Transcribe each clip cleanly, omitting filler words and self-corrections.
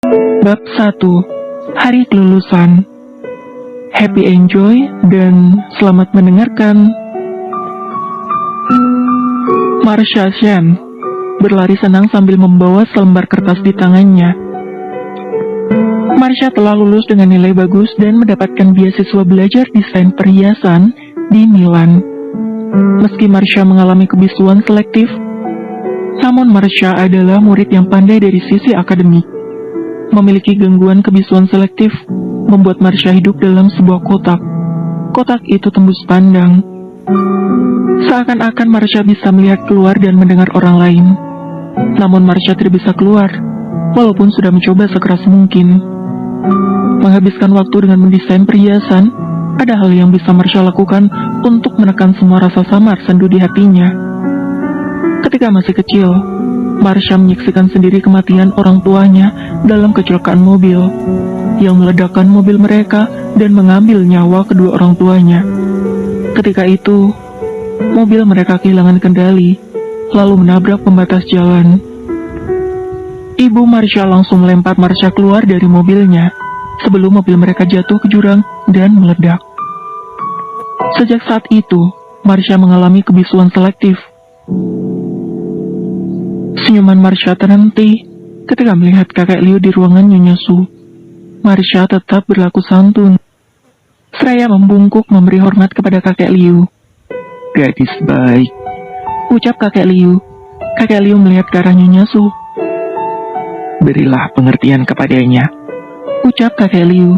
Bab 1. Hari Kelulusan. Happy enjoy dan selamat mendengarkan. Marsha Shen berlari senang sambil membawa selembar kertas di tangannya. Marsha telah lulus dengan nilai bagus dan mendapatkan beasiswa belajar desain perhiasan di Milan. Meski Marsha mengalami kebisuan selektif, namun Marsha adalah murid yang pandai dari sisi akademik. Memiliki gangguan kebisuan selektif membuat Marsha hidup dalam sebuah kotak. Kotak itu tembus pandang. Seakan-akan Marsha bisa melihat keluar dan mendengar orang lain. Namun Marsha tidak bisa keluar, walaupun sudah mencoba sekeras mungkin. Menghabiskan waktu dengan mendesain perhiasan, ada hal yang bisa Marsha lakukan untuk menekan semua rasa samar sendu di hatinya. Ketika masih kecil, Marsha menyaksikan sendiri kematian orang tuanya dalam kecelakaan mobil yang meledakkan mobil mereka dan mengambil nyawa kedua orang tuanya. Ketika itu, mobil mereka kehilangan kendali, lalu menabrak pembatas jalan. Ibu Marsha langsung melempar Marsha keluar dari mobilnya sebelum mobil mereka jatuh ke jurang dan meledak. Sejak saat itu, Marsha mengalami kebisuan selektif. Senyuman Marsha terhenti ketika melihat kakek Liu di ruangan Nyonya Su. Marsha tetap berlaku santun. Seraya membungkuk memberi hormat kepada kakek Liu. "Gadis baik," ucap kakek Liu. Kakek Liu melihat ke arah Nyonya Su. "Berilah pengertian kepadanya," ucap kakek Liu.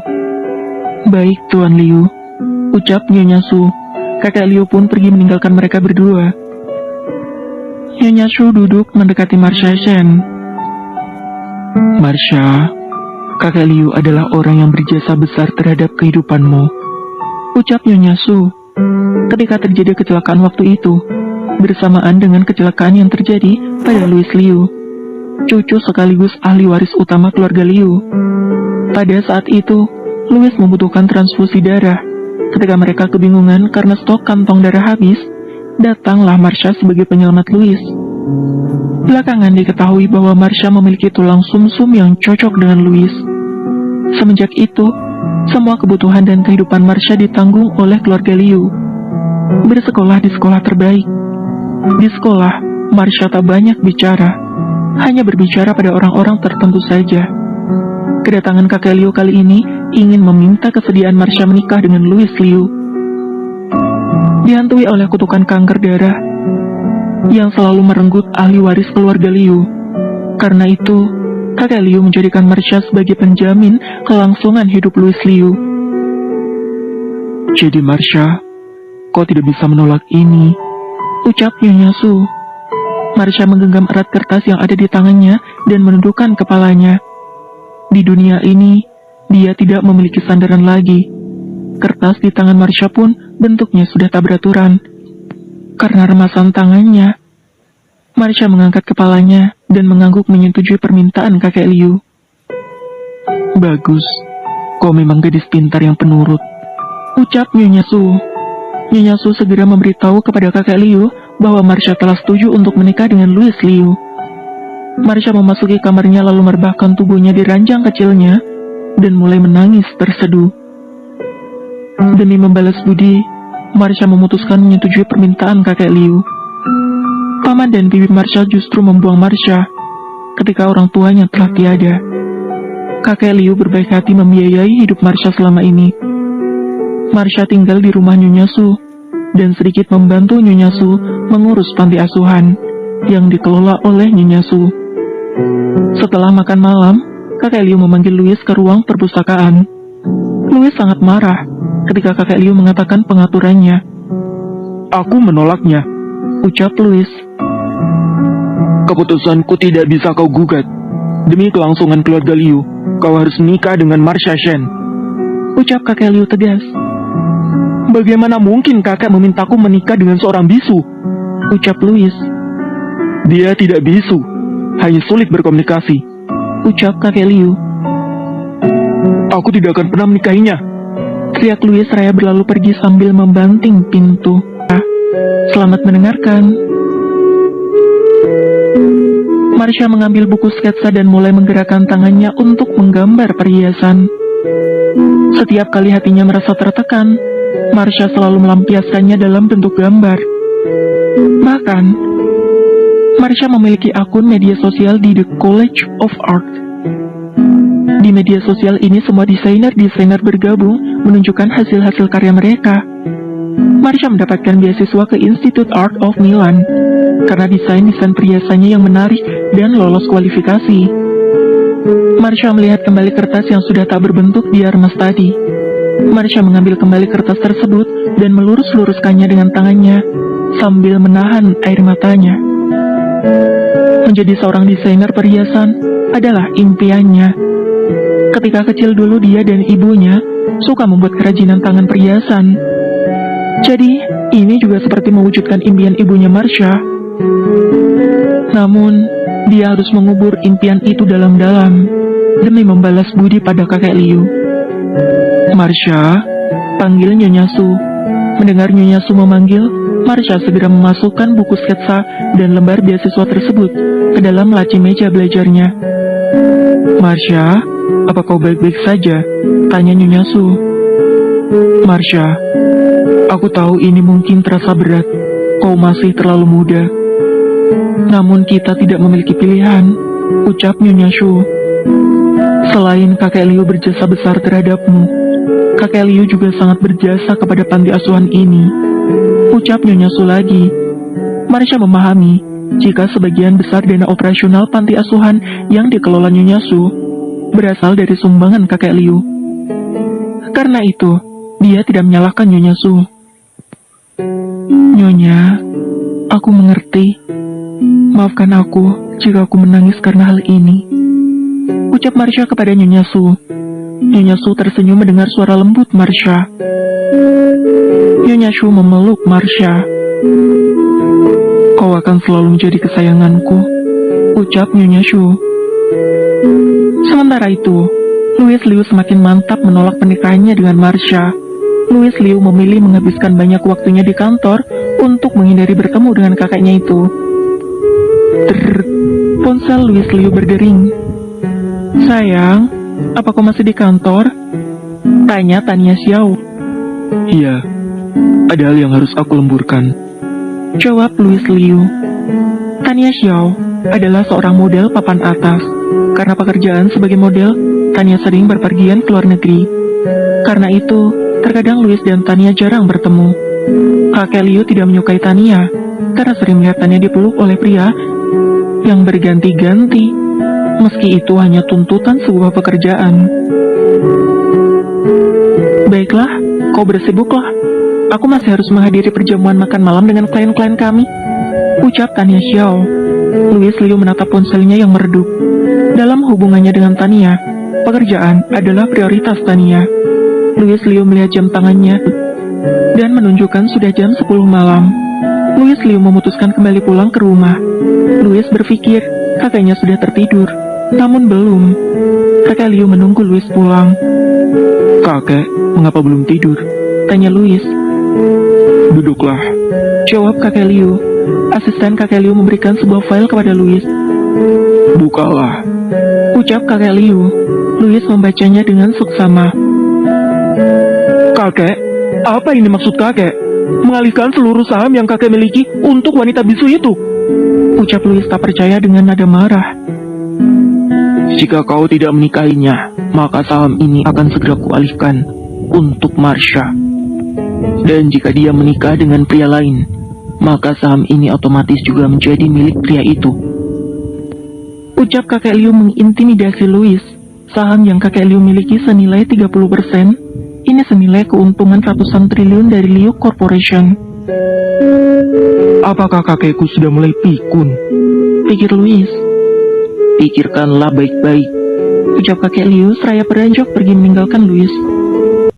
"Baik, Tuan Liu," ucap Nyonya Su. Kakek Liu pun pergi meninggalkan mereka berdua. Nyonya Su duduk mendekati Marsha Shen. "Marsha, kakek Liu adalah orang yang berjasa besar terhadap kehidupanmu," ucap Nyonya Su. Ketika terjadi kecelakaan waktu itu, bersamaan dengan kecelakaan yang terjadi pada Louis Liu, cucu sekaligus ahli waris utama keluarga Liu. Pada saat itu, Louis membutuhkan transfusi darah. Ketika mereka kebingungan karena stok kantong darah habis, datanglah Marsha sebagai penyelamat Louis. Belakangan diketahui bahwa Marsha memiliki tulang sumsum yang cocok dengan Louis. Semenjak itu, semua kebutuhan dan kehidupan Marsha ditanggung oleh keluarga Liu. Bersekolah di sekolah terbaik. Di sekolah, Marsha tak banyak bicara, hanya berbicara pada orang-orang tertentu saja. Kedatangan kakek Liu kali ini ingin meminta kesediaan Marsha menikah dengan Louis Liu. Dihantui oleh kutukan kanker darah yang selalu merenggut ahli waris keluarga Liu. Karena itu, kakek Liu menjadikan Marsha sebagai penjamin kelangsungan hidup Louis Liu. "Jadi Marsha, kau tidak bisa menolak ini," ucap Nyonya Su. Marsha menggenggam erat kertas yang ada di tangannya dan menundukkan kepalanya. Di dunia ini, dia tidak memiliki sandaran lagi. Kertas di tangan Marsha pun bentuknya sudah tak beraturan. Karena remasan tangannya, Marsha mengangkat kepalanya dan mengangguk menyetujui permintaan kakek Liu. "Bagus, kau memang gadis pintar yang penurut," ucap Nyonya Su. Nyonya Su segera memberitahu kepada kakek Liu bahwa Marsha telah setuju untuk menikah dengan Louis Liu. Marsha memasuki kamarnya lalu merebahkan tubuhnya di ranjang kecilnya dan mulai menangis terseduh. Demi membalas budi, Marsha memutuskan menyetujui permintaan kakek Liu. Paman dan bibi Marsha justru membuang Marsha ketika orang tuanya telah tiada. Kakek Liu berbaik hati membiayai hidup Marsha selama ini. Marsha tinggal di rumah Nyonya Su dan sedikit membantu Nyonya Su mengurus panti asuhan yang dikelola oleh Nyonya Su. Setelah makan malam, kakek Liu memanggil Louis ke ruang perpustakaan. Louis sangat marah ketika kakek Liu mengatakan pengaturannya. "Aku menolaknya," ucap Louis. "Keputusanku tidak bisa kau gugat. Demi kelangsungan keluarga Liu, kau harus menikah dengan Marsha Shen," ucap kakek Liu tegas. "Bagaimana mungkin kakek memintaku menikah dengan seorang bisu?" ucap Louis. "Dia tidak bisu, hanya sulit berkomunikasi," ucap kakek Liu. "Aku tidak akan pernah menikahinya," teriak Louis seraya berlalu pergi sambil membanting pintu. Selamat mendengarkan. Marsha mengambil buku sketsa dan mulai menggerakkan tangannya untuk menggambar perhiasan. Setiap kali hatinya merasa tertekan, Marsha selalu melampiaskannya dalam bentuk gambar. Bahkan, Marsha memiliki akun media sosial di The College of Art. Di media sosial ini semua desainer-desainer bergabung menunjukkan hasil-hasil karya mereka. Marsha mendapatkan beasiswa ke Institute Art of Milan karena desain-desain perhiasannya yang menarik dan lolos kualifikasi. Marsha melihat kembali kertas yang sudah tak berbentuk di armas tadi. Marsha mengambil kembali kertas tersebut dan melurus-luruskannya dengan tangannya sambil menahan air matanya. Menjadi seorang desainer perhiasan adalah impiannya. Ketika kecil dulu dia dan ibunya suka membuat kerajinan tangan perhiasan. Jadi, ini juga seperti mewujudkan impian ibunya Marsha. Namun, dia harus mengubur impian itu dalam-dalam demi membalas budi pada kakek Liu. Marsha, panggil Nyonya Su. Mendengar Nyonya Su memanggil, Marsha segera memasukkan buku sketsa dan lembar beasiswa tersebut ke dalam laci meja belajarnya. Marsha, apa kau baik-baik saja? Tanya Nyonya Su. Marsha, aku tahu ini mungkin terasa berat. Kau masih terlalu muda. Namun kita tidak memiliki pilihan, ucap Nyonya Su. Selain kakek Liu berjasa besar terhadapmu, kakek Liu juga sangat berjasa kepada panti asuhan ini, ucap Nyonya Su lagi. Marsha memahami jika sebagian besar dana operasional panti asuhan yang dikelola Nyonya Su berasal dari sumbangan kakek Liu. Karena itu, dia tidak menyalahkan Nyonya Su. Nyonya, aku mengerti. Maafkan aku jika aku menangis karena hal ini, ucap Marsha kepada Nyonya Su. Nyonya Su tersenyum mendengar suara lembut Marsha. Nyonya Su memeluk Marsha. Kau akan selalu menjadi kesayanganku, ucap Nyonya Su. Sementara itu, Louis Liu semakin mantap menolak pernikahannya dengan Marsha. Louis Liu memilih menghabiskan banyak waktunya di kantor untuk menghindari bertemu dengan kakaknya itu. Ponsel Louis Liu berdering. Sayang, apa kau masih di kantor? Tanya Tania Xiao. Iya, ada hal yang harus aku lemburkan, jawab Louis Liu. Tania Xiao adalah seorang model papan atas. Karena pekerjaan sebagai model, Tania sering berpergian ke luar negeri. Karena itu, terkadang Louis dan Tania jarang bertemu. Kakek Liu tidak menyukai Tania karena sering melihat Tania dipeluk oleh pria yang berganti-ganti, meski itu hanya tuntutan sebuah pekerjaan. Baiklah, kau bersibuklah. Aku masih harus menghadiri perjamuan makan malam dengan klien-klien kami, ucap Tania Xiao. Louis Liu menatap ponselnya yang meredup. Dalam hubungannya dengan Tania, pekerjaan adalah prioritas Tania. Louis Liu melihat jam tangannya dan menunjukkan sudah jam 10 malam. Louis Liu memutuskan kembali pulang ke rumah. Louis berpikir kakaknya sudah tertidur, namun belum. Kakek Liu menunggu Louis pulang. Kakek, mengapa belum tidur? Tanya Louis. Duduklah, jawab kakek Liu. Asisten kakek Liu memberikan sebuah file kepada Louis. Bukalah, ucap kakek Liu. Louis membacanya dengan suksama. Kakek, apa ini maksud kakek? Mengalihkan seluruh saham yang kakek miliki untuk wanita bisu itu, ucap Louis tak percaya dengan nada marah. Jika kau tidak menikahinya, maka saham ini akan segera kualihkan untuk Marsha. Dan jika dia menikah dengan pria lain, maka saham ini otomatis juga menjadi milik pria itu, ucap kakek Liu mengintimidasi Louis. Saham yang kakek Liu miliki senilai 30%, ini senilai keuntungan ratusan triliun dari Liu Corporation. Apakah kakekku sudah mulai pikun? Pikir Louis. Pikirkanlah baik-baik, ucap kakek Liu seraya beranjak pergi meninggalkan Louis.